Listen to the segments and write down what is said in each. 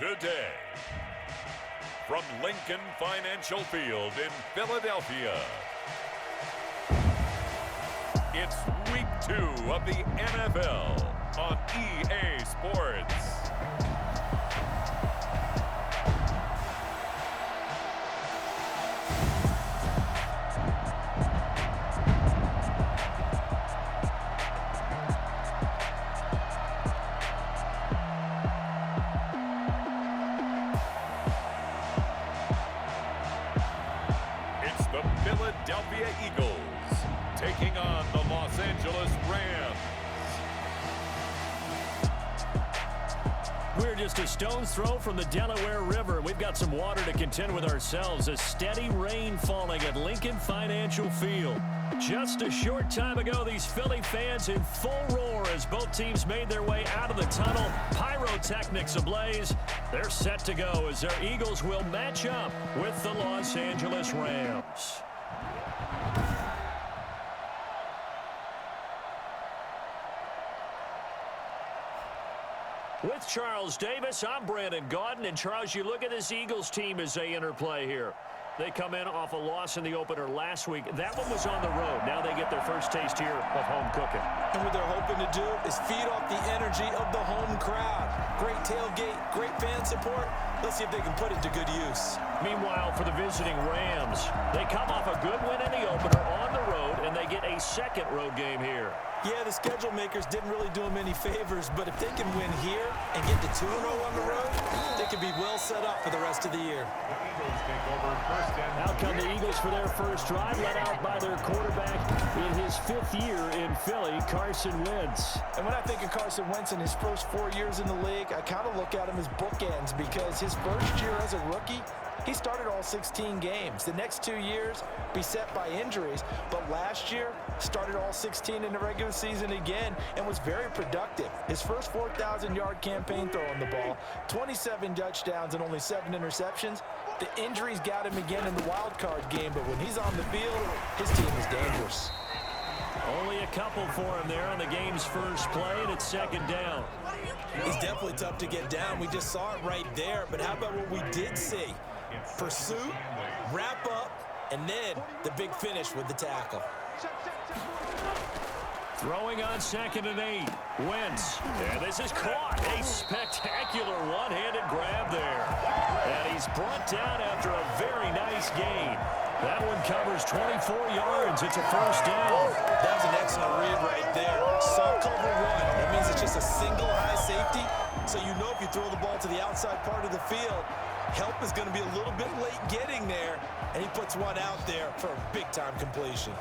today. From Lincoln Financial Field in Philadelphia, it's Week 2 of the NFL on EA Sports. Philadelphia Eagles taking on the Los Angeles Rams. We're just a stone's throw from the Delaware River. We've got some water to contend with ourselves. A steady rain falling at Lincoln Financial Field. Just a short time ago, these Philly fans in full roar as both teams made their way out of the tunnel. Pyrotechnics ablaze. They're set to go as their Eagles will match up with the Los Angeles Rams. With Charles Davis, I'm Brandon Gaudin. And Charles, you look at this Eagles team as they interplay here. They come in off a loss in the opener last week. That one was on the road. Now they get their first taste here of home cooking. And what they're hoping to do is feed off the energy of the home crowd. Great tailgate, great fan support. Let's see if they can put it to good use. Meanwhile, for the visiting Rams, they come off a good win in the opener on the road, and they get a second road game here. Yeah, the schedule makers didn't really do them any favors, but if they can win here and get to 2-0 on the road, they can be well set up for the rest of the year. Out come the Eagles for their first drive, led out by their quarterback in his 5th year in Philly, Carson Wentz. And when I think of Carson Wentz in his first 4 years in the league, I kind of look at him as bookends because his first year as a rookie, he started all 16 games. The next 2 years, beset by injuries, but last year, started all 16 in the regular season again and was very productive. His first 4,000-yard campaign throwing the ball, 27 touchdowns and only 7 interceptions. The injuries got him again in the wild card game, but when he's on the field, his team is dangerous. Only a couple for him there on the game's first play, and it's second down. He's definitely tough to get down. We just saw it right there, but how about what we did see? Pursuit, wrap up, and then the big finish with the tackle. Throwing on 2nd and 8. Wentz. And this is caught. A spectacular one-handed grab there. And he's brought down after a very nice gain. That one covers 24 yards. It's a first down. That was an excellent read right there. Saw cover one. That means it's just a single high safety. So you know if you throw the ball to the outside part of the field, help is going to be a little bit late getting there. And he puts one out there for a big-time completion.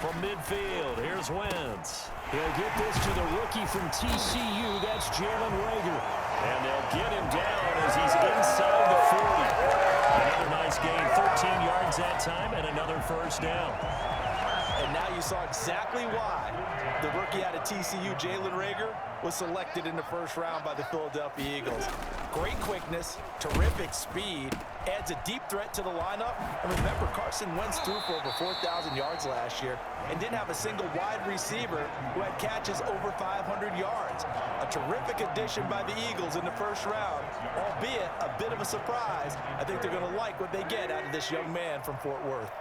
From midfield, here's Wentz. He'll get this to the rookie from TCU. That's Jalen Reagor. And they'll get him down as he's inside the 40. Another nice gain, 13 yards that time, and another first down. And now you saw exactly why the rookie out of TCU, Jalen Reagor, was selected in the first round by the Philadelphia Eagles. Great quickness, terrific speed, adds a deep threat to the lineup. And remember, Carson Wentz threw for over 4,000 yards last year and didn't have a single wide receiver who had catches over 500 yards. A terrific addition by the Eagles in the first round, albeit a bit of a surprise. I think they're going to like what they get out of this young man from Fort Worth.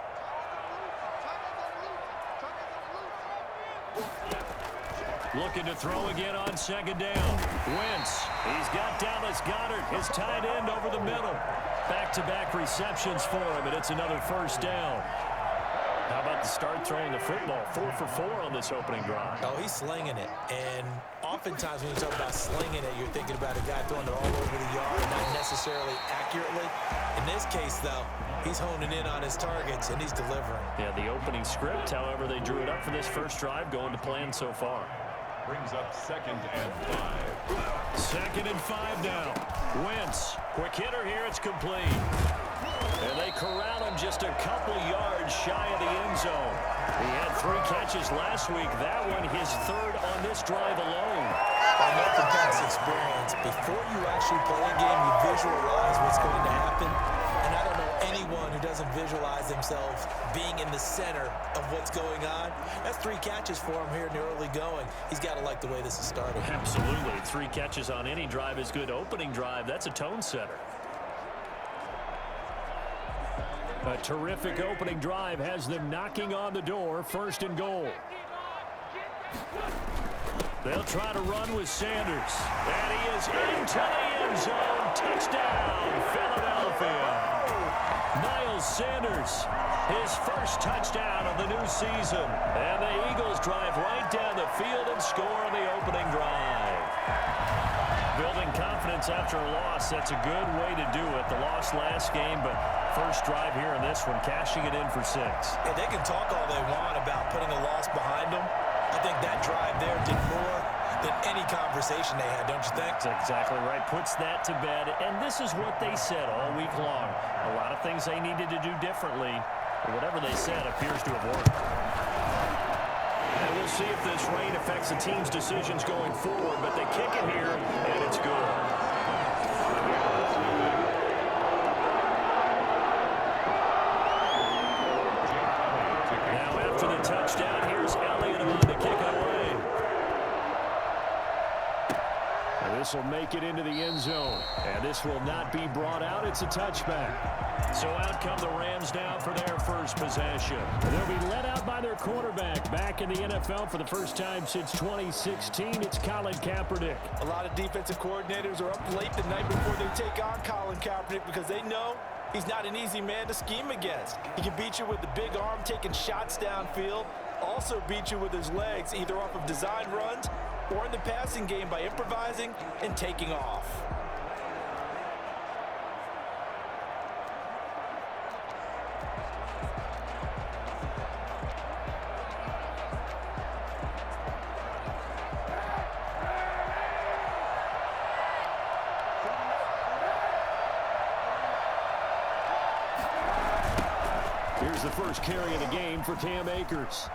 Looking to throw again on 2nd down. Wentz. He's got Dallas Goedert, his tight end, over the middle. Back-to-back receptions for him, and it's another first down. How about the start throwing the football? 4 for 4 on this opening drive. Oh, he's slinging it. And oftentimes when you talk about slinging it, you're thinking about a guy throwing it all over the yard, not necessarily accurately. In this case, though, he's honing in on his targets, and he's delivering. Yeah, the opening script, however, they drew it up for this first drive, going to plan so far. Brings up 2nd and 5. 2nd and 5 now. Wentz, quick hitter here, it's complete. And they corral him just a couple yards shy of the end zone. He had 3 catches last week. That one his 3rd on this drive alone. experience, before you actually play a game, you visualize what's going to happen. And I don't know anyone who doesn't visualize themselves being in the center of what's going on. That's 3 catches for him here in the early going. He's got to like the way this is starting. Absolutely. 3 catches on any drive is good. Opening drive, that's a tone setter. A terrific opening drive has them knocking on the door. 1st and goal. They'll try to run with Sanders. And he is into the end zone. Touchdown, Philadelphia. Miles Sanders, his first touchdown of the new season. And the Eagles drive right down the field and score on the opening drive. Building confidence after a loss, that's a good way to do it. The loss last game, but first drive here in this one, cashing it in for 6. And they can talk all they want about putting a loss behind them. I think that drive there did more than any conversation they had, don't you think? That's exactly right. Puts that to bed. And this is what they said all week long. A lot of things they needed to do differently. But whatever they said appears to have worked. And we'll see if this rain affects the team's decisions going forward. But they kick it here, and it's good. Now after the touchdown, here's Elliott on to kick it away. And this will make it into the end zone. And this will not be brought out. It's a touchback. So out come the Rams now for their first possession. They'll be led out by their quarterback. Back in the NFL for the first time since 2016, it's Colin Kaepernick. A lot of defensive coordinators are up late the night before they take on Colin Kaepernick because they know he's not an easy man to scheme against. He can beat you with the big arm, taking shots downfield, also beat you with his legs, either off of design runs or in the passing game by improvising and taking off. Here's the first carry of the game for Cam Akers.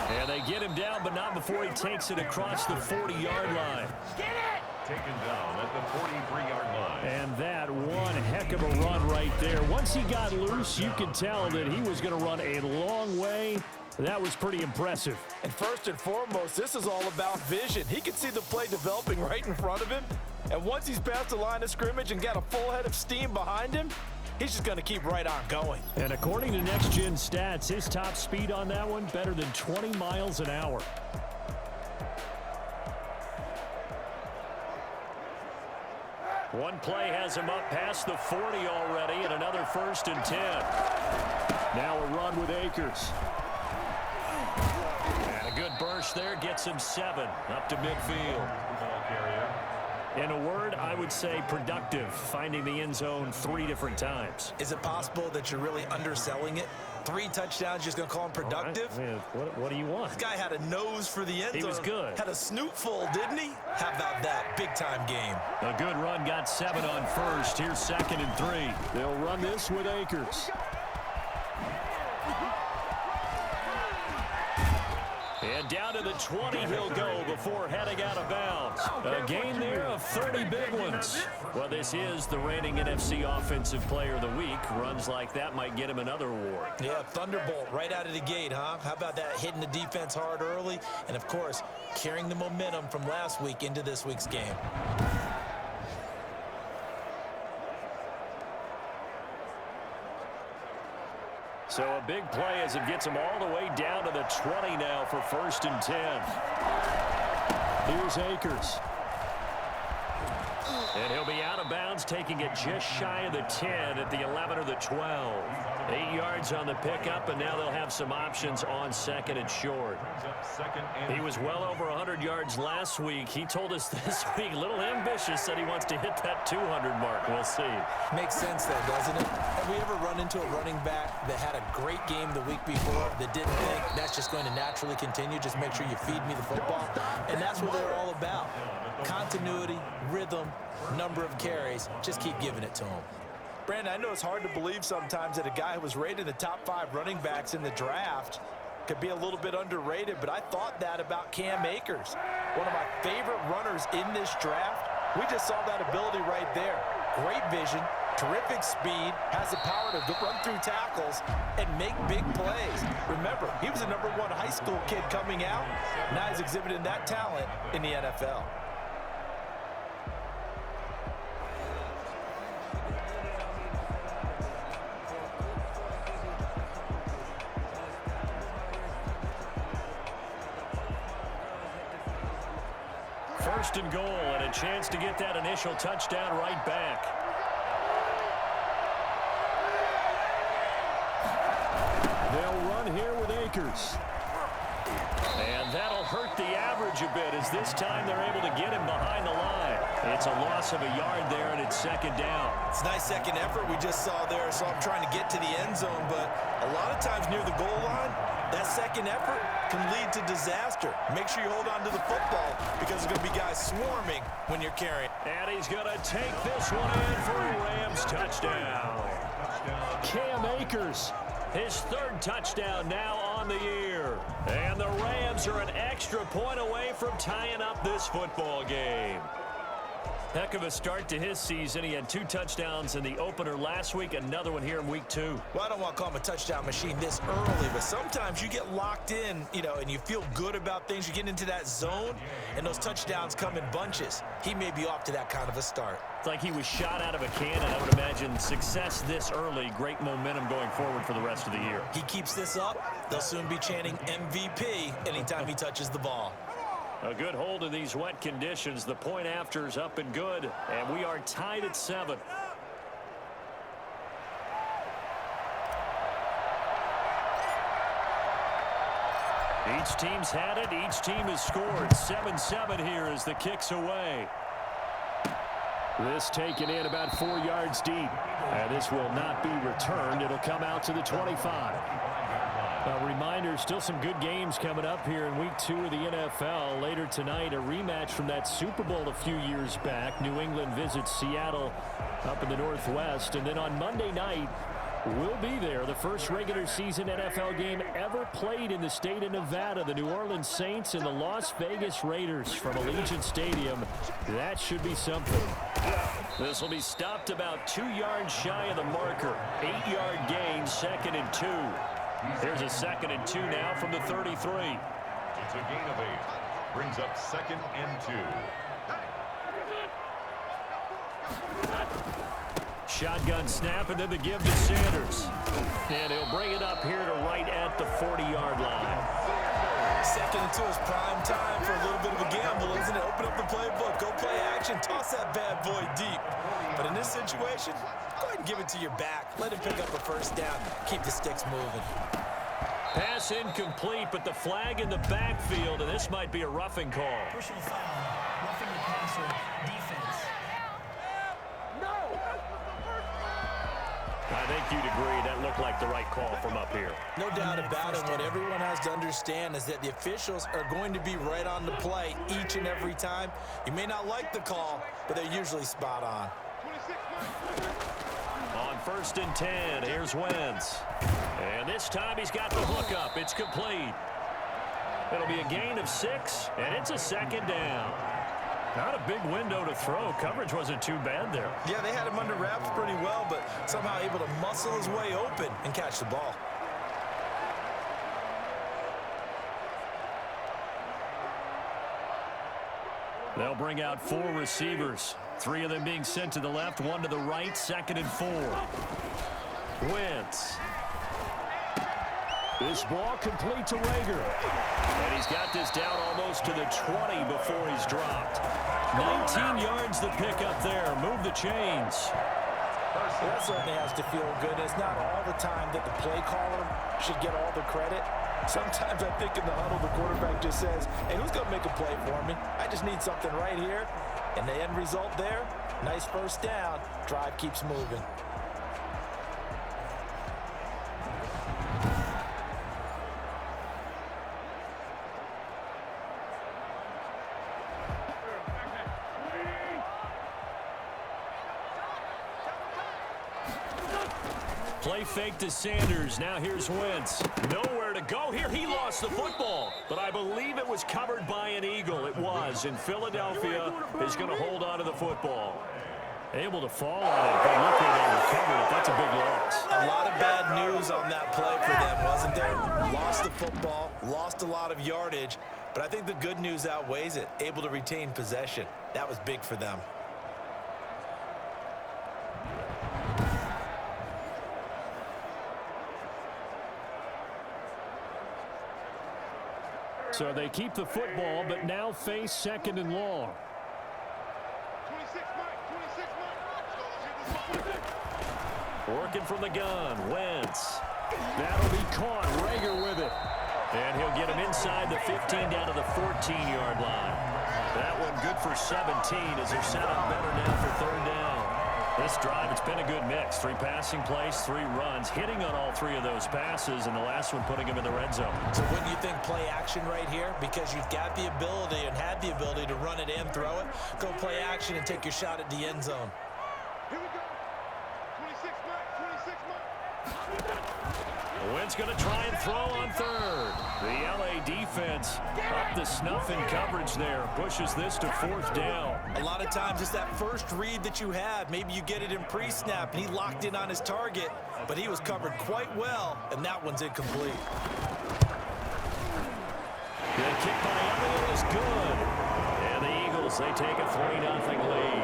And they get him down, but not before he takes it across the 40-yard line. Get it! Taken down at the 43-yard line. And that one heck of a run right there. Once he got loose, you could tell that he was going to run a long way. That was pretty impressive. And first and foremost, this is all about vision. He could see the play developing right in front of him. And once he's past the line of scrimmage and got a full head of steam behind him, he's just going to keep right on going. And according to Next Gen Stats, his top speed on that one, better than 20 miles an hour. One play has him up past the 40 already, and another 1st and 10. Now a run with Akers. And a good burst there gets him 7 up to midfield. In a word, I would say productive, finding the end zone 3 different times. Is it possible that you're really underselling it? 3 touchdowns, just going to call him productive? Right. I mean, what do you want? This guy had a nose for the end zone. He was good. Had a snoot full, didn't he? How about that? Big-time game. A good run, got 7 on 1st. Here's 2nd and 3. They'll run this with Akers. And down to the 20 he'll go before heading out of bounds. A game there of 30 big ones. Well, this is the reigning NFC Offensive Player of the Week. Runs like that might get him another award. Yeah, thunderbolt right out of the gate, huh? How about that, hitting the defense hard early? And, of course, carrying the momentum from last week into this week's game. So a big play as it gets him all the way down to the 20 now for 1st and 10. Here's Akers. And he'll be out of bounds, taking it just shy of the 10 at the 11 or the 12. 8 yards on the pickup, and now they'll have some options on 2nd and short. He was well over 100 yards last week. He told us this week, a little ambitious, said he wants to hit that 200 mark. We'll see. Makes sense, though, doesn't it? Have we ever run into a running back that had a great game the week before that didn't think that's just going to naturally continue? Just make sure you feed me the football. And that's what they're all about. Continuity, rhythm, number of carries. Just keep giving it to them. Brandon, I know it's hard to believe sometimes that a guy who was rated in the top 5 running backs in the draft could be a little bit underrated, but I thought that about Cam Akers. One of my favorite runners in this draft. We just saw that ability right there. Great vision, terrific speed, has the power to run through tackles and make big plays. Remember, he was a #1 high school kid coming out. Now he's exhibiting that talent in the NFL. First and goal, and a chance to get that initial touchdown right back. They'll run here with Akers. And that'll hurt the average a bit, as this time they're able to get him behind the line. It's a loss of a yard there, and it's second down. It's a nice second effort we just saw there, so I'm trying to get to the end zone, but a lot of times near the goal line, that second effort can lead to disaster. Make sure you hold on to the football, because there's going to be guys swarming when you're carrying. And he's going to take this one in for a Rams touchdown. Cam Akers, his third touchdown now on the year. And the Rams are an extra point away from tying up this football game. Heck of a start to his season. He had 2 touchdowns in the opener last week, another one here in week 2. Well, I don't want to call him a touchdown machine this early, but sometimes you get locked in, and you feel good about things. You get into that zone, and those touchdowns come in bunches. He may be off to that kind of a start. It's like he was shot out of a cannon. I would imagine success this early, great momentum going forward for the rest of the year. He keeps this up, they'll soon be chanting MVP anytime he touches the ball. A good hold in these wet conditions. The point after is up and good, and we are tied at 7. Each team's had it. Each team has scored. 7-7 here as the kick's away. This taken in about 4 yards deep. And this will not be returned. It'll come out to the 25. A reminder, still some good games coming up here in week 2 of the NFL. Later tonight, a rematch from that Super Bowl a few years back. New England visits Seattle up in the Northwest. And then on Monday night, we'll be there. The first regular season NFL game ever played in the state of Nevada. The New Orleans Saints and the Las Vegas Raiders from Allegiant Stadium. That should be something. This will be stopped about 2 yards shy of the marker. 8-yard gain, 2nd and 2. Here's a 2nd and 2 now from the 33. It's a gain of 8. Brings up 2nd and 2. Shotgun snap, and then the give to Sanders. And he'll bring it up here to right at the 40-yard line. 2nd and 2 is prime time for a little bit of a gamble, isn't it? Open up the playbook, go play action, toss that bad boy deep. But in this situation, go ahead and give it to your back. Let him pick up a first down. Keep the sticks moving. Pass incomplete, but the flag in the backfield, and this might be a roughing call. Personal foul, roughing the passer, defense. I think you'd agree that looked like the right call from up here. No doubt about it. What everyone has to understand is that the officials are going to be right on the play each and every time. You may not like the call, but they're usually spot on. On 1st and 10, here's Wentz. And this time he's got the hook up. It's complete. It'll be a gain of 6, and it's a 2nd down. Not a big window to throw. Coverage wasn't too bad there. Yeah, they had him under wraps pretty well, but somehow able to muscle his way open and catch the ball. They'll bring out 4 receivers. 3 of them being sent to the left, 1 to the right, 2nd and 4. Wentz. This ball complete to Rager. And he's got this down almost to the 20 before he's dropped. 19 yards the pickup there. Move the chains. That certainly has to feel good. It's not all the time that the play caller should get all the credit. Sometimes I think in the huddle, the quarterback just says, hey, who's going to make a play for me? I just need something right here. And the end result there, nice first down. Drive keeps moving. Play fake to Sanders. Now here's Wentz. Nowhere to go here. He lost the football, but I believe it was covered by an Eagle. It was, and Philadelphia is going to hold on to the football. Able to fall on it, but look where they recovered it. That's a big loss. A lot of bad news on that play for them, wasn't there? Lost the football, lost a lot of yardage, but I think the good news outweighs it. Able to retain possession. That was big for them. So they keep the football, but now face 2nd and long. Working from the gun, Wentz. That'll be caught. Rager with it. And he'll get him inside the 15 down to the 14-yard line. That one good for 17 as they're set up better now for 3rd down. This drive, it's been a good mix. 3 passing plays, 3 runs, hitting on all 3 of those passes, and the last one putting him in the red zone. So wouldn't you think play action right here? Because you've got the ability and had the ability to run it and throw it. Go play action and take your shot at the end zone. Here we go. 26 mark. Wentz going to try and throw on 3rd. The LA defense up the snuff in coverage there. Pushes this to 4th down. A lot of times it's that first read that you have. Maybe you get it in pre-snap, and he locked in on his target, but he was covered quite well, and that one's incomplete. The kick by Elliott is good. And the Eagles, they take a 3-0 lead.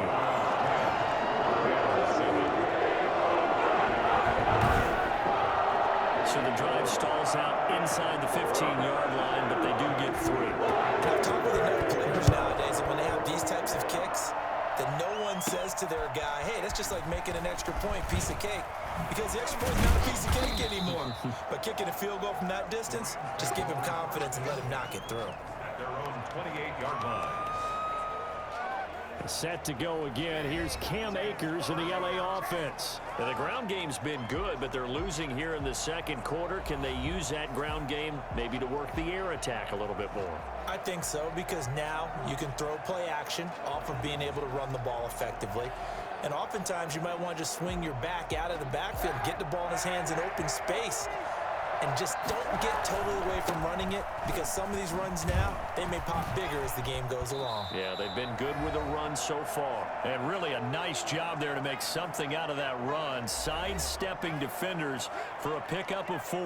So the drive stalls out inside the 15-yard line, but they do get 3. I've talked with enough players nowadays, and when they have these types of kicks, that no one says to their guy, hey, that's just like making an extra point, piece of cake. Because the extra point is not a piece of cake anymore. But kicking a field goal from that distance, just give him confidence and let him knock it through. At their own 28-yard line. Set to go again. Here's Cam Akers in the LA offense. And the ground game's been good, but they're losing here in the 2nd quarter. Can they use that ground game maybe to work the air attack a little bit more? I think so, because now you can throw play action off of being able to run the ball effectively. And oftentimes you might want to just swing your back out of the backfield, get the ball in his hands in open space, and just don't get totally away from running it, because some of these runs now, they may pop bigger as the game goes along. Yeah, they've been good with the run so far. And really a nice job there to make something out of that run, sidestepping defenders for a pickup of 4.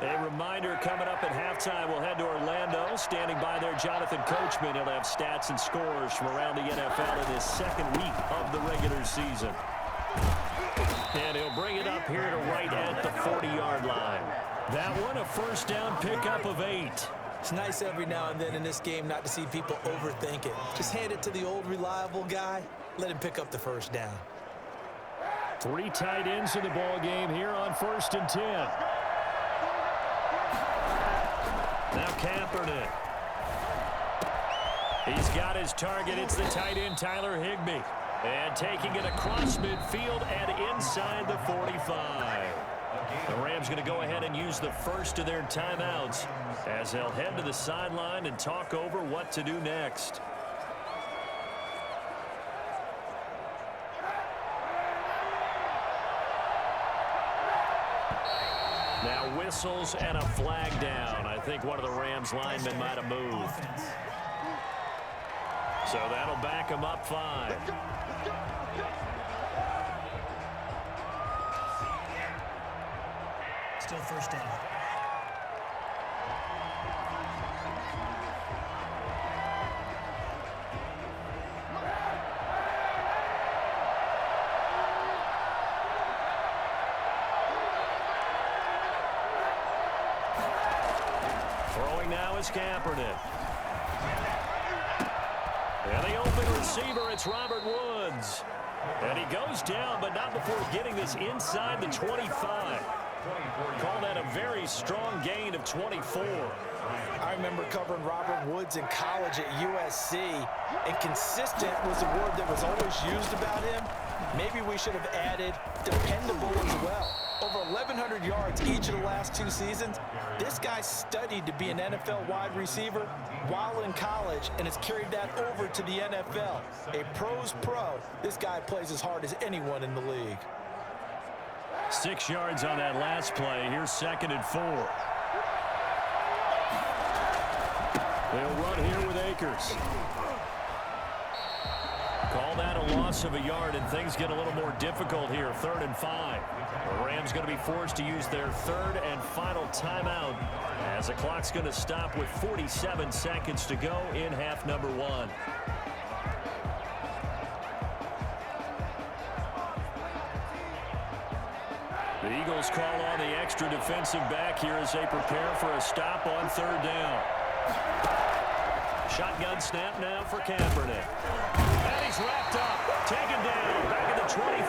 A reminder coming up at halftime, we'll head to Orlando. Standing by there, Jonathan Coachman. He'll have stats and scores from around the NFL in his 2nd week of the regular season. And he'll bring it up here to right at the 40-yard line. That one, a 1st down pickup of 8. It's nice every now and then in this game not to see people overthink it. Just hand it to the old reliable guy. Let him pick up the 1st down. 3 tight ends in the ball game here on 1st and 10. Now Kaepernick. He's got his target. It's the tight end, Tyler Higbee. And taking it across midfield and inside the 45. The Rams going to go ahead and use the first of their timeouts as they'll head to the sideline and talk over what to do next. Now whistles and a flag down. I think one of the Rams linemen might have moved. So that'll back him up 5. Still 1st down. Throwing now is Kaepernick. And the open receiver, it's Robert Woods. And he goes down, but not before getting this inside the 25. Call that a very strong gain of 24. I remember covering Robert Woods in college at USC, and consistent was the word that was always used about him. Maybe we should have added dependable as well. Over 1,100 yards each of the last 2 seasons. This guy studied to be an NFL wide receiver while in college and has carried that over to the NFL. A pro's pro. This guy plays as hard as anyone in the league. 6 yards on that last play. Here's 2nd and 4. They'll run here with Akers. Call that a loss of a yard, and things get a little more difficult here. 3rd and 5. The Rams going to be forced to use their 3rd and final timeout as the clock's going to stop with 47 seconds to go in half number 1. The Eagles call on the extra defensive back here as they prepare for a stop on 3rd down. Shotgun snap now for Kaepernick. And he's wrapped up, taken down, back at the 25.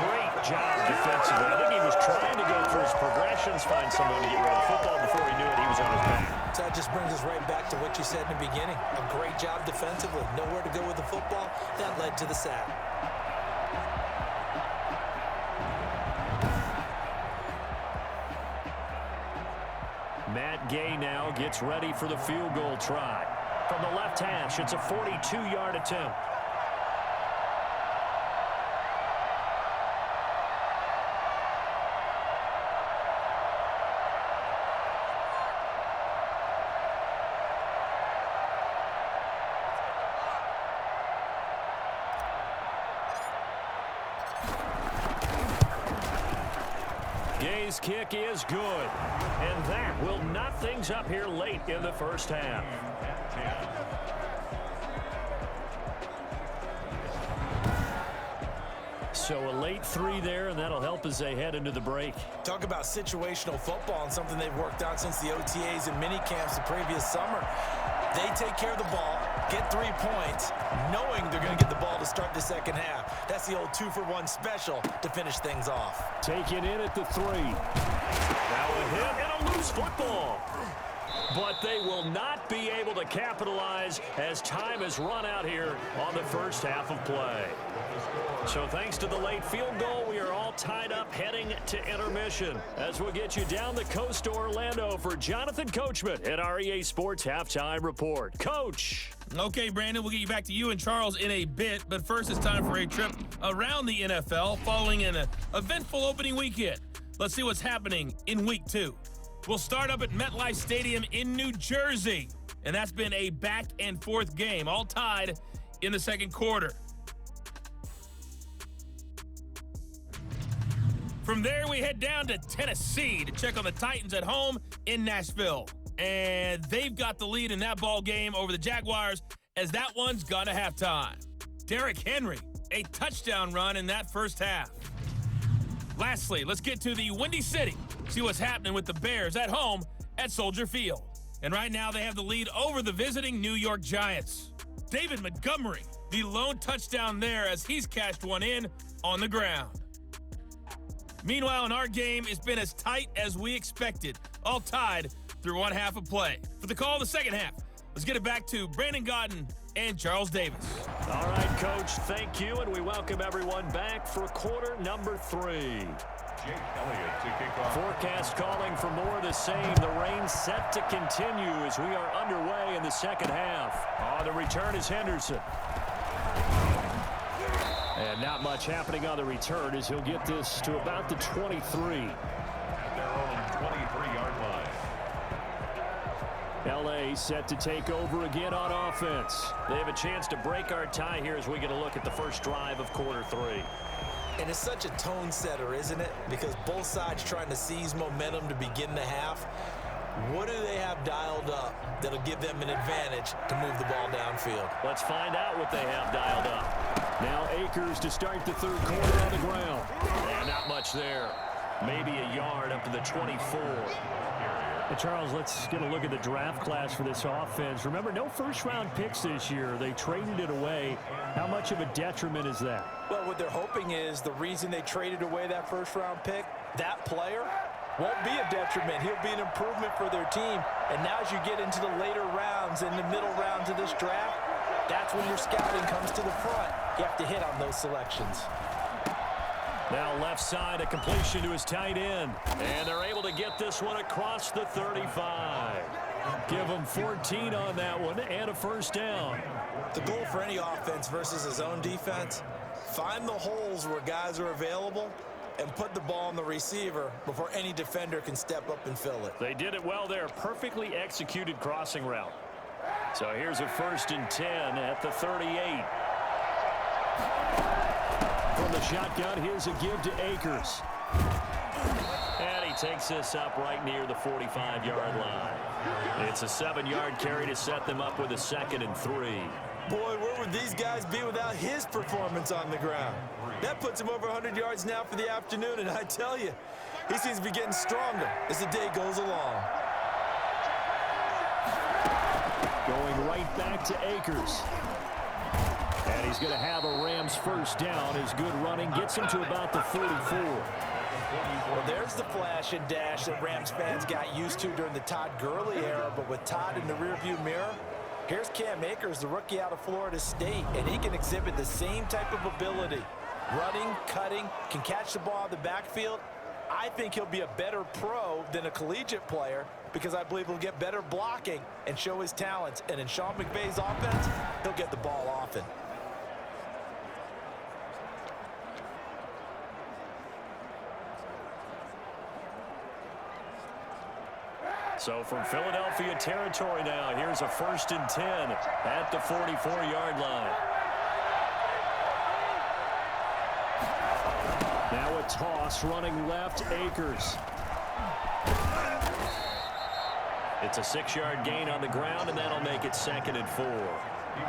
Great job defensively. I think he was trying to go through his progressions, find someone to get rid of the football. Before he knew it, he was on his back. So that just brings us right back to what you said in the beginning. A great job defensively. Nowhere to go with the football. That led to the sack. Matt Gay now gets ready for the field goal try. From the left hash, it's a 42-yard attempt. Gay's kick is good, and that will knot things up here late in the first half. So a late 3 there, and that'll help as they head into the break. Talk about situational football and something they've worked on since the OTAs and mini camps the previous summer. They take care of the ball, get 3 points, knowing they're going to get the ball to start the second half. That's the old 2-for-1 special to finish things off. Taken in at the 3. Now a hit and a loose football. But they will not be able to capitalize as time has run out here on the first half of play. So thanks to the late field goal, we are all tied up heading to intermission as we'll get you down the coast to Orlando for Jonathan Coachman at our EA Sports Halftime Report. Coach. Okay, Brandon, we'll get you back to you and Charles in a bit, but first it's time for a trip around the NFL following an eventful opening weekend. Let's see what's happening in Week 2. We'll start up at MetLife Stadium in New Jersey, and that's been a back-and-forth game, all tied in the second quarter. From there, we head down to Tennessee to check on the Titans at home in Nashville. And they've got the lead in that ball game over the Jaguars as that one's gone to halftime. Derrick Henry, a touchdown run in that first half. Lastly, let's get to the Windy City, see what's happening with the Bears at home at Soldier Field. And right now they have the lead over the visiting New York Giants. David Montgomery, the lone touchdown there as he's cashed one in on the ground. Meanwhile, in our game, it's been as tight as we expected, all tied through one half of play. For the call of the second half, let's get it back to Brandon Gaudin and Charles Davis. All right, Coach, thank you, and we welcome everyone back for quarter number 3. Jake Elliott to kick off. Forecast calling for more of the same. The rain set to continue as we are underway in the second half. On the return is Henderson. And not much happening on the return as he'll get this to about the 23. At their own 23-yard line. LA set to take over again on offense. They have a chance to break our tie here as we get a look at the first drive of quarter 3. And it's such a tone setter, isn't it? Because both sides trying to seize momentum to begin the half. What do they have dialed up that'll give them an advantage to move the ball downfield? Let's find out what they have dialed up. Now Akers to start the third quarter on the ground. And not much there. Maybe a yard up to the 24. Hey, Charles, let's get a look at the draft class for this offense. Remember, no first-round picks this year. They traded it away. How much of a detriment is that? Well, what they're hoping is the reason they traded away that first-round pick, that player won't be a detriment. He'll be an improvement for their team. And now as you get into the later rounds and the middle rounds of this draft, that's when your scouting comes to the front. You have to hit on those selections. Now left side, a completion to his tight end. And they're able to get this one across the 35. Give him 14 on that one and a first down. The goal for any offense versus his own defense, find the holes where guys are available and put the ball on the receiver before any defender can step up and fill it. They did it well there. Perfectly executed crossing route. So here's a 1st and 10 at the 38. From the shotgun, here's a give to Akers. And he takes this up right near the 45-yard line. It's a 7-yard carry to set them up with a 2nd and 3. Boy, where would these guys be without his performance on the ground? That puts him over 100 yards now for the afternoon, and I tell you, he seems to be getting stronger as the day goes along. Going right back to Akers. And he's going to have a Rams first down. His good running gets him to about the 44. Well, there's the flash and dash that Rams fans got used to during the Todd Gurley era, but with Todd in the rearview mirror, here's Cam Akers, the rookie out of Florida State, and he can exhibit the same type of ability. Running, cutting, can catch the ball in the backfield. I think he'll be a better pro than a collegiate player because I believe he'll get better blocking and show his talents. And in Sean McVay's offense, he'll get the ball often. So from Philadelphia territory now, here's a 1st and 10 at the 44-yard line. Now a toss running left, Akers. It's a 6-yard gain on the ground, and that'll make it 2nd and 4.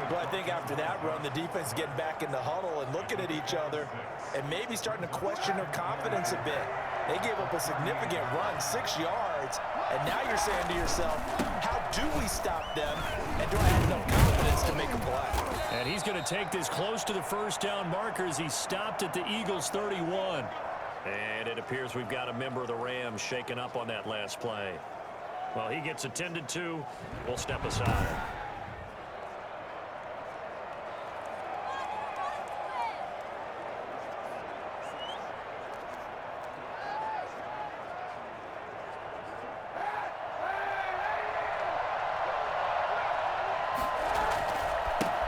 Well, I think after that run, the defense is getting back in the huddle and looking at each other and maybe starting to question their confidence a bit. They gave up a significant run, 6 yards, and now you're saying to yourself, how do we stop them, and do I have enough confidence to make a play? And he's going to take this close to the first down marker as he stopped at the Eagles' 31. And it appears we've got a member of the Rams shaken up on that last play. Well, he gets attended to. We'll step aside.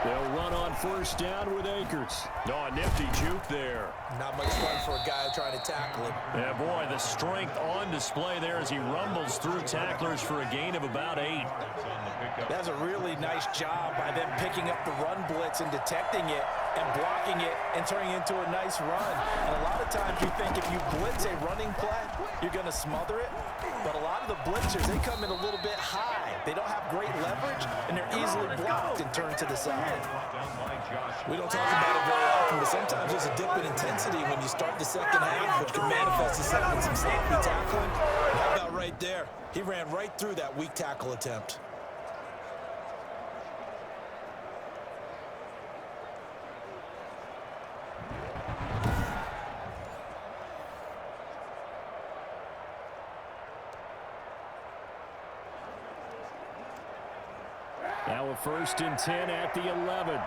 They'll run on first down with Akers. Oh, a nifty juke there. Not much fun for a guy trying to tackle him. Yeah, boy, the strength on display there as he rumbles through tacklers for a gain of about 8. That's a really nice job by them picking up the run blitz and detecting it and blocking it and turning it into a nice run. And a lot of times you think if you blitz a running play, you're going to smother it. But a lot of the blitzers, they come in a little bit high. They don't have great leverage, and they're easily blocked and turned to the side. We don't talk about it very often, but sometimes there's a dip in intensity when you start the second half, which can manifest itself in some sloppy tackling. And how about right there? He ran right through that weak tackle attempt. Now a 1st and 10 at the 11.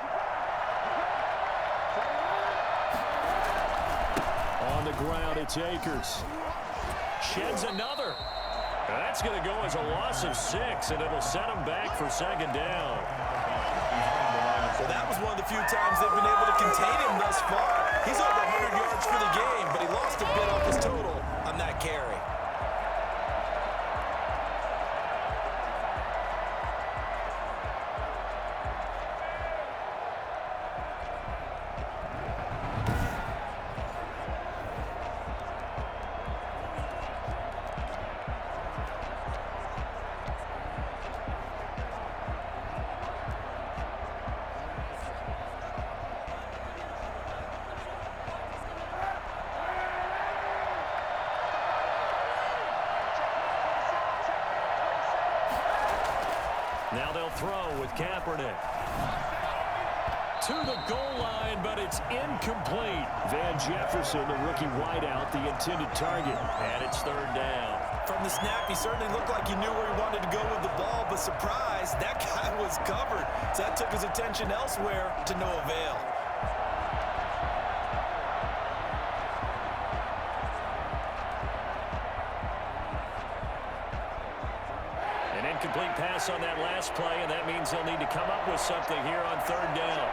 On the ground, it's Akers. Sheds another. That's going to go as a loss of 6, and it'll set him back for 2nd down. Well, that was one of the few times they've been able to contain him thus far. He's over 100 yards for the game, but he lost a bit off his total on that carry. Now they'll throw with Kaepernick. To the goal line, but it's incomplete. Van Jefferson, the rookie wideout, the intended target. And it's 3rd down. From the snap, he certainly looked like he knew where he wanted to go with the ball, but surprise, that guy was covered. So that took his attention elsewhere to no avail. incomplete pass on that last play, and that means they'll need to come up with something here on third down.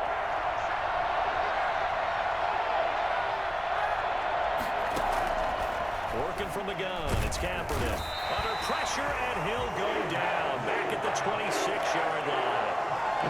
Working from the gun, it's Kaepernick. Under pressure, and he'll go down back at the 26-yard line.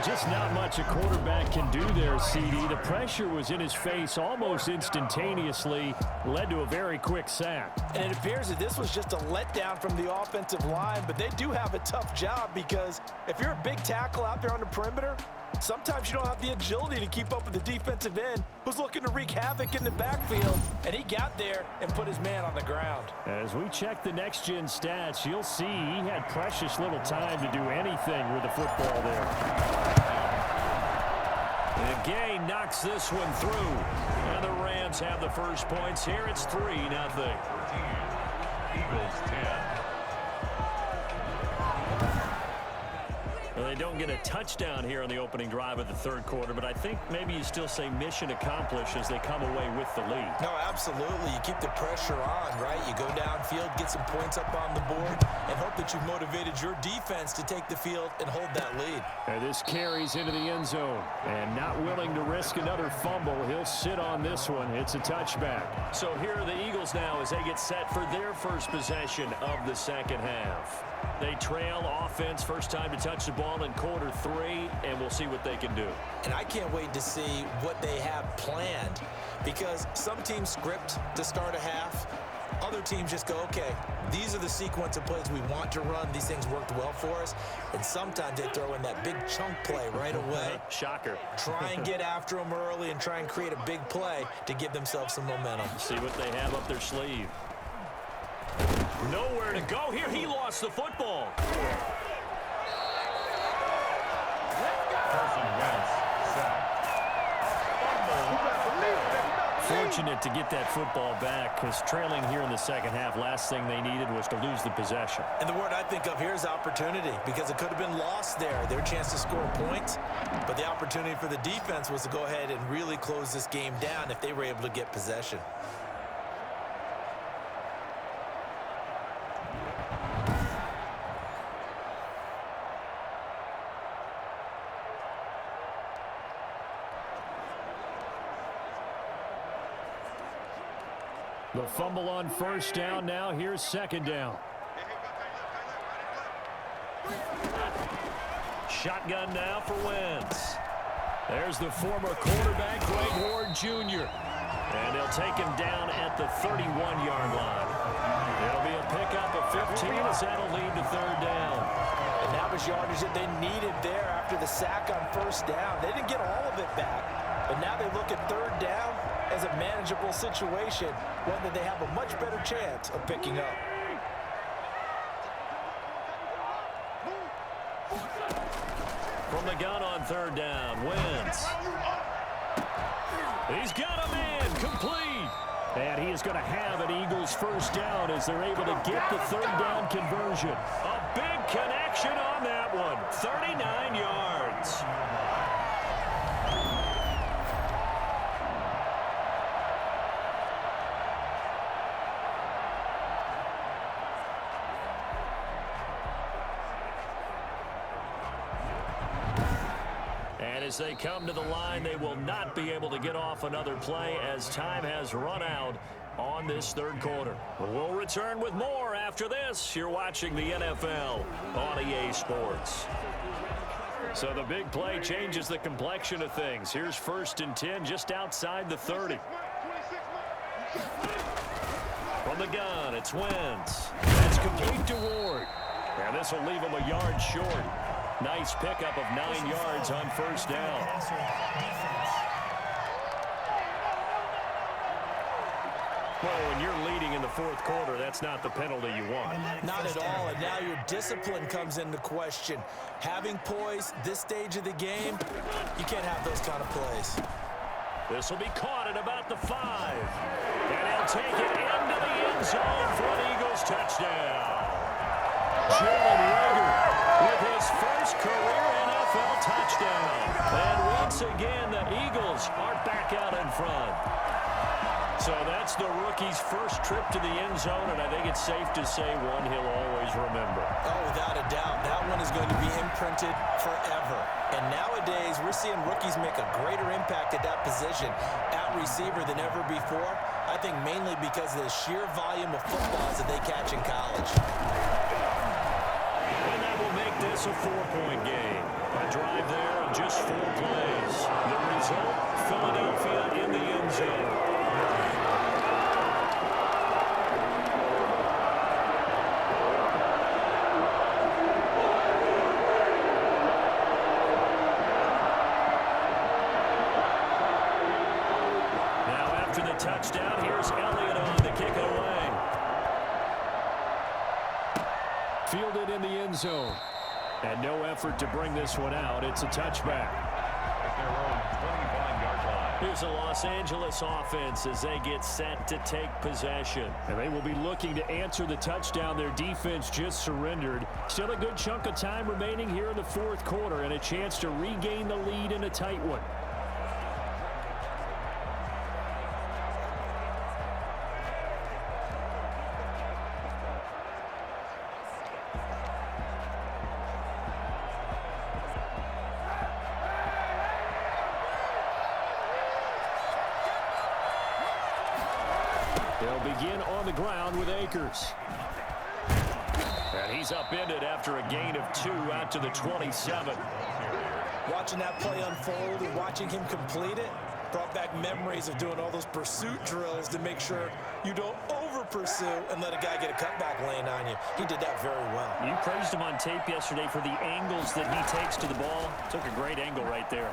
Just not much a quarterback can do there, CD. The pressure was in his face almost instantaneously, led to a very quick sack. And it appears that this was just a letdown from the offensive line, but they do have a tough job because if you're a big tackle out there on the perimeter, sometimes you don't have the agility to keep up with the defensive end who's looking to wreak havoc in the backfield, and he got there and put his man on the ground. As we check the next-gen stats, you'll see he had precious little time to do anything with the football there. And Gay knocks this one through, and the Rams have the first points here. It's 3-0. Eagles 10. Well, they don't get a touchdown here on the opening drive of the third quarter, but I think maybe you still say mission accomplished as they come away with the lead. No, absolutely. You keep the pressure on, right? You go downfield, get some points up on the board, and hope that you've motivated your defense to take the field and hold that lead. And this carries into the end zone, and not willing to risk another fumble. He'll sit on this one. It's a touchback. So here are the Eagles now as they get set for their first possession of the second half. They trail offense, first time to touch the ball in quarter 3, and we'll see what they can do. And I can't wait to see what they have planned, because some teams script to start a half. Other teams just go, okay, these are the sequence of plays we want to run. These things worked well for us. And sometimes they throw in that big chunk play right away. Shocker. Try and get after them early and try and create a big play to give themselves some momentum. See what they have up their sleeve. Nowhere to go here. He lost the football. Fortunate to get that football back, because trailing here in the second half, last thing they needed was to lose the possession. And the word I think of here is opportunity, because it could have been lost there. Their chance to score points, but the opportunity for the defense was to go ahead and really close this game down if they were able to get possession. The fumble on first down. Now here's second down. Shotgun now for Wentz. There's the former quarterback, Greg Ward Jr. And they'll take him down at the 31-yard line. It'll be a pickup of 15 as that'll lead to third down. And that was yardage that they needed there after the sack on first down. They didn't get all of it back, but now they look at third down as a manageable situation, one that they have a much better chance of picking up. From the gun on third down, Wentz. He's got a man, complete. And he is going to have an Eagles first down as they're able to get the third down conversion. A big connection on that one, 39 yards. As they come to the line, they will not be able to get off another play as time has run out on this third quarter. We'll return with more after this. You're watching the NFL on EA Sports. So the big play changes the complexion of things. Here's 1st and 10 just outside the 30. From the gun, it's Wentz. That's complete to Ward. And this will leave him a yard short. Nice pickup of 9 yards on first down. Well, when you're leading in the fourth quarter, that's not the penalty you want. Not at all, and now your discipline comes into question. Having poise this stage of the game, you can't have those kind of plays. This will be caught at about the 5. And he'll take it into the end zone for an Eagles touchdown. Jalen Reagor with his first career NFL touchdown. And once again, the Eagles are back out in front. So that's the rookie's first trip to the end zone, and I think it's safe to say one he'll always remember. Oh, without a doubt. That one is going to be imprinted forever. And nowadays, we're seeing rookies make a greater impact at that position at receiver than ever before. I think mainly because of the sheer volume of footballs that they catch in college. And that will make this a 4-point game. A drive there of just 4 plays. The result, Philadelphia in the end zone. Touchdown. Here's Elliott on to kick it away. Fielded in the end zone. And no effort to bring this one out. It's a touchback. Here's a Los Angeles offense as they get set to take possession. And they will be looking to answer the touchdown their defense just surrendered. Still a good chunk of time remaining here in the fourth quarter and a chance to regain the lead in a tight one. They'll begin on the ground with Akers. And he's upended after a gain of 2 out to the 27. Watching that play unfold and watching him complete it brought back memories of doing all those pursuit drills to make sure you don't over-pursue and let a guy get a cutback lane on you. He did that very well. You praised him on tape yesterday for the angles that he takes to the ball. Took a great angle right there.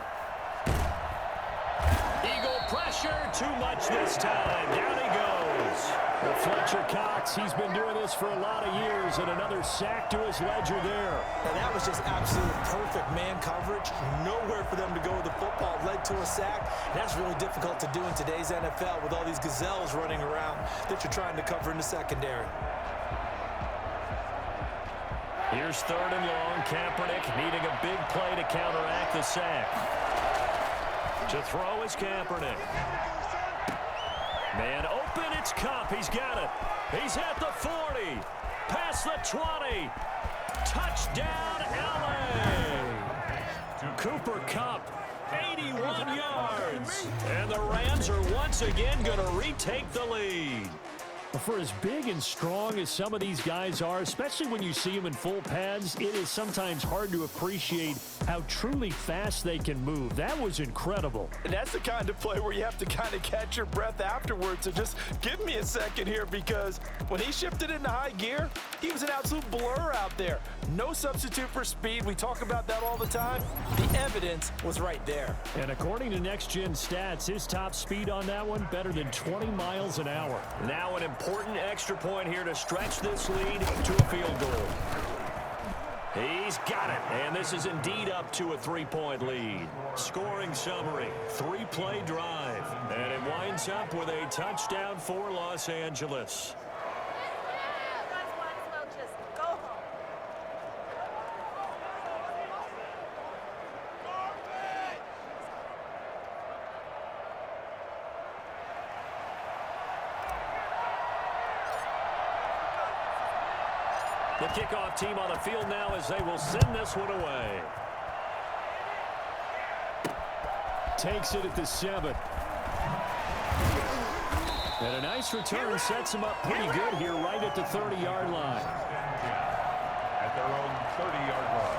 Eagle pressure, too much this time. Down he goes. Well, Fletcher Cox, he's been doing this for a lot of years, and another sack to his ledger there. And that was just absolute perfect man coverage. Nowhere for them to go with the football. Led to a sack. And that's really difficult to do in today's NFL with all these gazelles running around that you're trying to cover in the secondary. Here's 3rd and long. Kaepernick needing a big play to counteract the sack. To throw is Kaepernick. Man open, it's Kupp. He's got it. He's at the 40. Past the 20. Touchdown, LA. Cooper Kupp, 81 yards. And the Rams are once again going to retake the lead. For as big and strong as some of these guys are, especially when you see them in full pads, it is sometimes hard to appreciate how truly fast they can move. That was incredible. And that's the kind of play where you have to kind of catch your breath afterwards. So just give me a second here, because when he shifted into high gear, he was an absolute blur out there. No substitute for speed. We talk about that all the time. The evidence was right there. And according to Next Gen Stats, his top speed on that one, better than 20 miles an hour. Now an important extra point here to stretch this lead to a field goal. He's got it, and this is indeed up to a 3-point lead. Scoring summary, 3-play drive, and it winds up with a touchdown for Los Angeles. The kickoff team on the field now as they will send this one away. Takes it at the 7. And a nice return sets him up pretty good here right at the 30-yard line. At their own 30-yard line.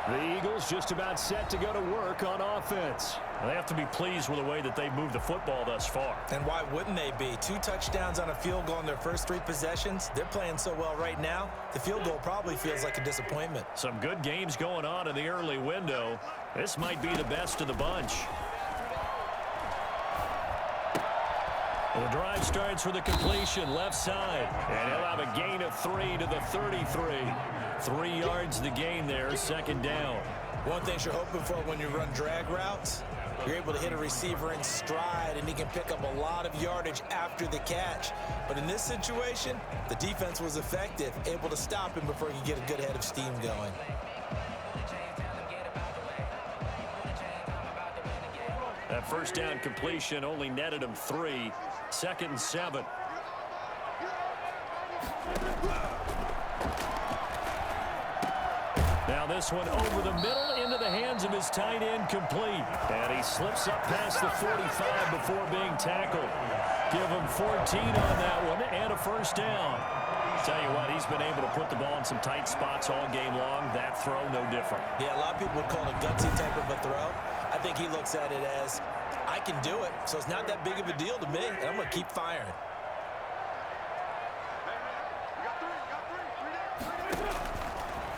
The Eagles just about set to go to work on offense. They have to be pleased with the way that they've moved the football thus far. And why wouldn't they be? 2 touchdowns on a field goal in their first 3 possessions. They're playing so well right now, the field goal probably feels like a disappointment. Some good games going on in the early window. This might be the best of the bunch. The drive starts with a completion left side. And he'll have a gain of 3 to the 33. 3 yards the gain there, 2nd down. One thing you're hoping for when you run drag routes, you're able to hit a receiver in stride, and he can pick up a lot of yardage after the catch. But in this situation, the defense was effective, able to stop him before he could get a good head of steam going. That first down completion only netted him 3. 2nd and 7. Now this one over the middle into the hands of his tight end, complete. And he slips up past the 45 before being tackled. Give him 14 on that one and a first down. Tell you what, he's been able to put the ball in some tight spots all game long. That throw, no different. Yeah, a lot of people would call it a gutsy type of a throw. I think he looks at it as, I can do it, so it's not that big of a deal to me, and I'm going to keep firing.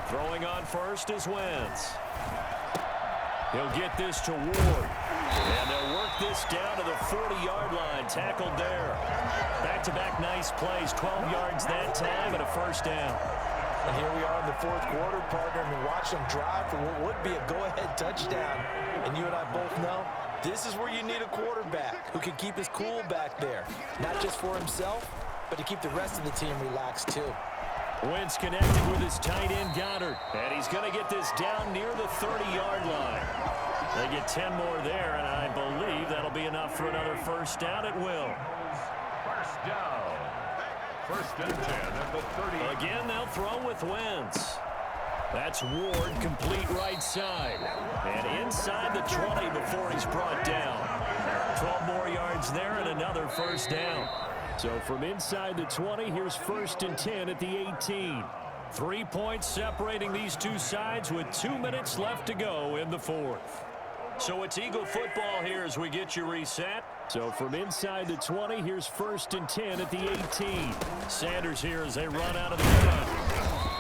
Throwing on first is Wentz. He'll get this to Ward. And they'll work this down to the 40-yard line. Tackled there. Back-to-back nice plays. 12 yards that time and a first down. And here we are in the 4th quarter, partner, and watch them drive for what would be a go-ahead touchdown. And you and I both know this is where you need a quarterback who can keep his cool back there. Not just for himself, but to keep the rest of the team relaxed too. Wentz connected with his tight end, Goddard. And he's going to get this down near the 30-yard line. They get 10 more there, and I believe that'll be enough for another first down. It will. First down. 1st and 10 at the 30. Again, they'll throw with Wentz. That's Ward, complete right side. And inside the 20 before he's brought down. 12 more yards there and another first down. So from inside the 20, here's 1st and 10 at the 18. 3 points separating these two sides with 2 minutes left to go in the 4th. So it's Eagle football here as we get you reset. So from inside the 20, here's 1st and 10 at the 18. Sanders here as they run out of the gun.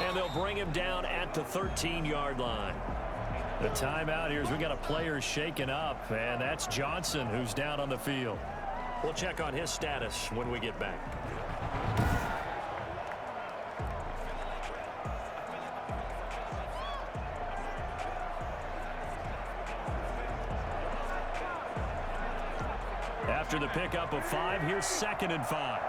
And they'll bring him down at the 13-yard line. The timeout here is we got a player shaken up, and that's Johnson who's down on the field. We'll check on his status when we get back. After the pickup of 5, here's 2nd and 5.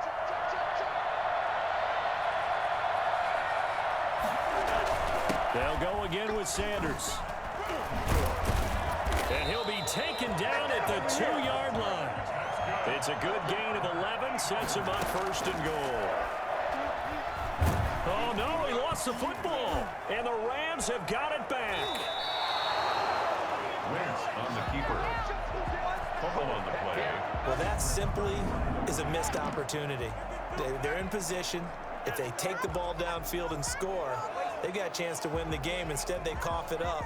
They'll go again with Sanders. And he'll be taken down at the 2-yard line. It's a good gain of 11, sets him up 1st and goal. Oh, no, he lost the football. And the Rams have got it back. Wentz on the keeper. Fumble on the play. Well, that simply is a missed opportunity. They're in position. If they take the ball downfield and score, they've got a chance to win the game. Instead, they cough it up.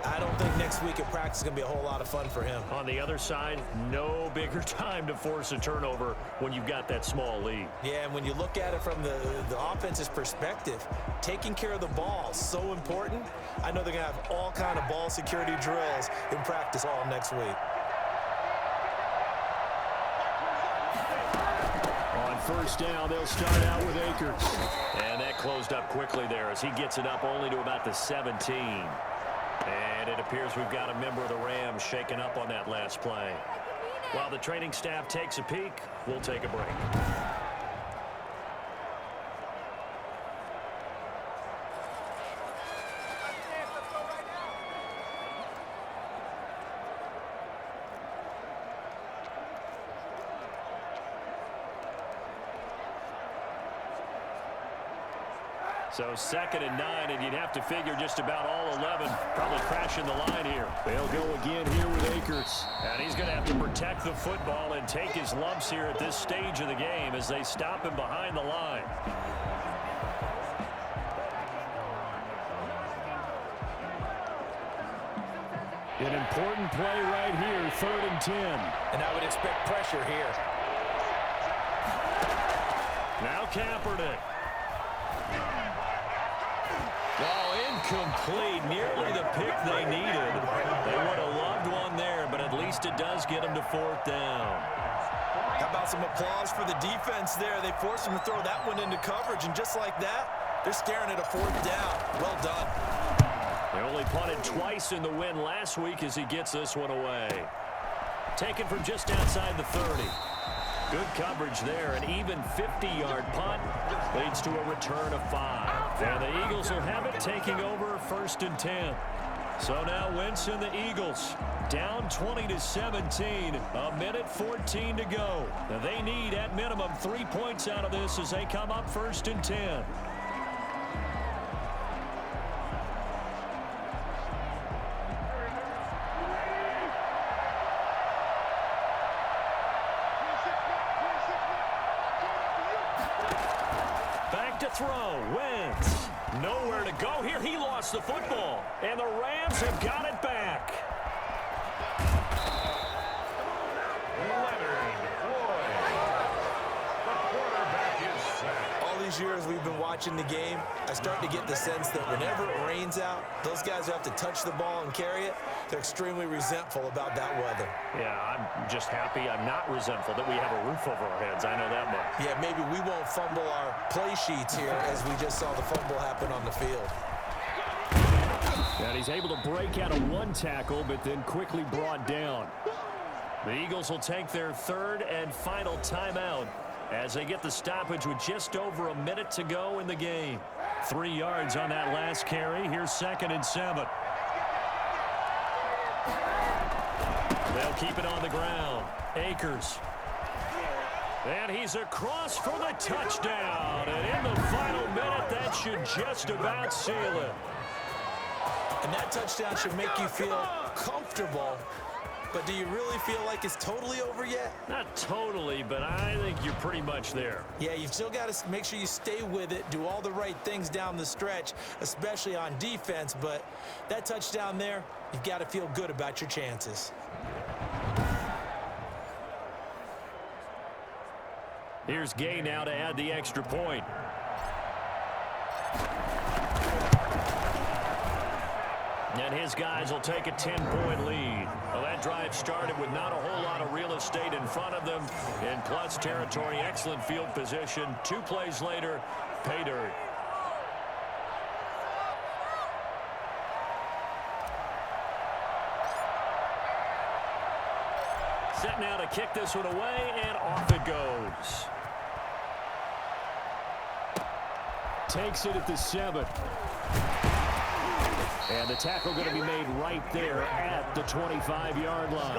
I don't think next week at practice is going to be a whole lot of fun for him. On the other side, no bigger time to force a turnover when you've got that small lead. Yeah, and when you look at it from the offense's perspective, taking care of the ball is so important. I know they're going to have all kind of ball security drills in practice all next week. On 1st down, they'll start out with Akers. And that closed up quickly there as he gets it up only to about the 17. And it appears we've got a member of the Rams shaken up on that last play. While the training staff takes a peek, we'll take a break. So 2nd and 9, and you'd have to figure just about all 11 probably crashing the line here. They'll go again here with Akers. And he's going to have to protect the football and take his lumps here at this stage of the game as they stop him behind the line. An important play right here, 3rd and 10. And I would expect pressure here. Now Kaepernick. Oh, incomplete. Nearly the pick they needed. They would have loved one there, but at least it does get them to 4th down. How about some applause for the defense there? They forced him to throw that one into coverage, and just like that, they're staring at a 4th down. Well done. They only punted twice in the win last week as he gets this one away. Taken from just outside the 30. Good coverage there. An even 50-yard punt leads to a return of 5. And the Eagles will have it, taking over 1st and 10. So now Wentz and the Eagles down 20-17, a minute 14 to go. Now they need at minimum 3 points out of this as they come up 1st and 10. Back to throw, Wentz. Nowhere to go here. He lost the football, and the Rams have got it back. All these years we've been watching the game, I start to get the sense that whenever it rains out, those guys who have to touch the ball and carry it, they're extremely resentful about that weather. Yeah, I'm just happy I'm not resentful that we have a roof over our heads. I know that much. Yeah, maybe we won't fumble our play sheets here as we just saw the fumble happen on the field. And he's able to break out of one tackle, but then quickly brought down. The Eagles will take their 3rd and final timeout as they get the stoppage with just over a minute to go in the game. 3 yards on that last carry. Here's 2nd and 7. They'll keep it on the ground. Akers. And he's across for the touchdown. And in the final minute, that should just about seal it. And that touchdown should make you feel comfortable. But do you really feel like it's totally over yet? Not totally, but I think you're pretty much there. Yeah, you've still got to make sure you stay with it, do all the right things down the stretch, especially on defense. But that touchdown there, you've got to feel good about your chances. Here's Gay now to add the extra point. And his guys will take a 10-point lead. Well, that drive started with not a whole lot of real estate in front of them. In plus territory, excellent field position. 2 plays later, pay dirt. Set now to kick this one away, and off it goes. Takes it at the 7. And the tackle going to be made right there at the 25-yard line.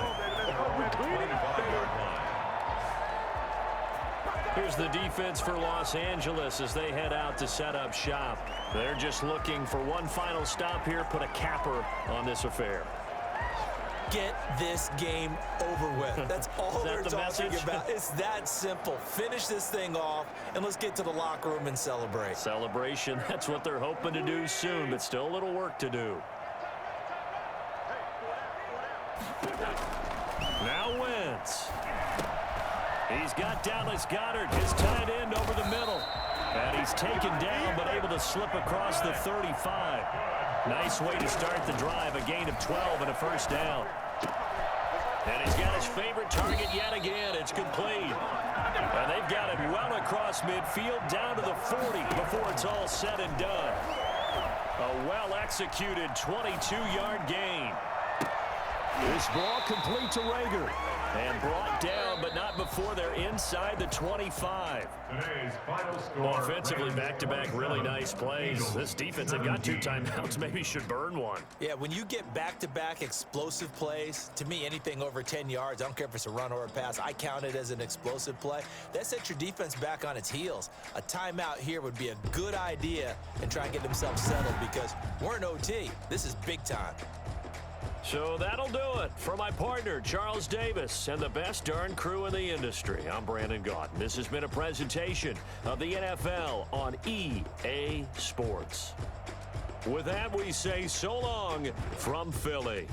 Here's the defense for Los Angeles as they head out to set up shop. They're just looking for one final stop here, put a capper on this affair. Get this game over with. That's all they're talking about. It's that simple. Finish this thing off, and let's get to the locker room and celebrate. Celebration, that's what they're hoping to do soon, but still a little work to do. Now Wentz. He's got Dallas Goedert, his tight end, over the middle. And he's taken down, but able to slip across the 35. Nice way to start the drive, a gain of 12 and a first down. And he's got his favorite target yet again. It's complete. And they've got it well across midfield, down to the 40 before it's all said and done. A well-executed 22-yard gain. This ball complete to Reagor. And brought down, but not before they're inside the 25. Offensively, back-to-back really nice plays. This defense, they've got 2 timeouts. Maybe should burn one. Yeah, when you get back-to-back explosive plays, to me, anything over 10 yards, I don't care if it's a run or a pass, I count it as an explosive play. That sets your defense back on its heels. A timeout here would be a good idea and try and get themselves settled because we're in OT. This is big time. So that'll do it. For my partner, Charles Davis, and the best darn crew in the industry, I'm Brandon Gaudin. This has been a presentation of the NFL on EA Sports. With that, we say so long from Philly.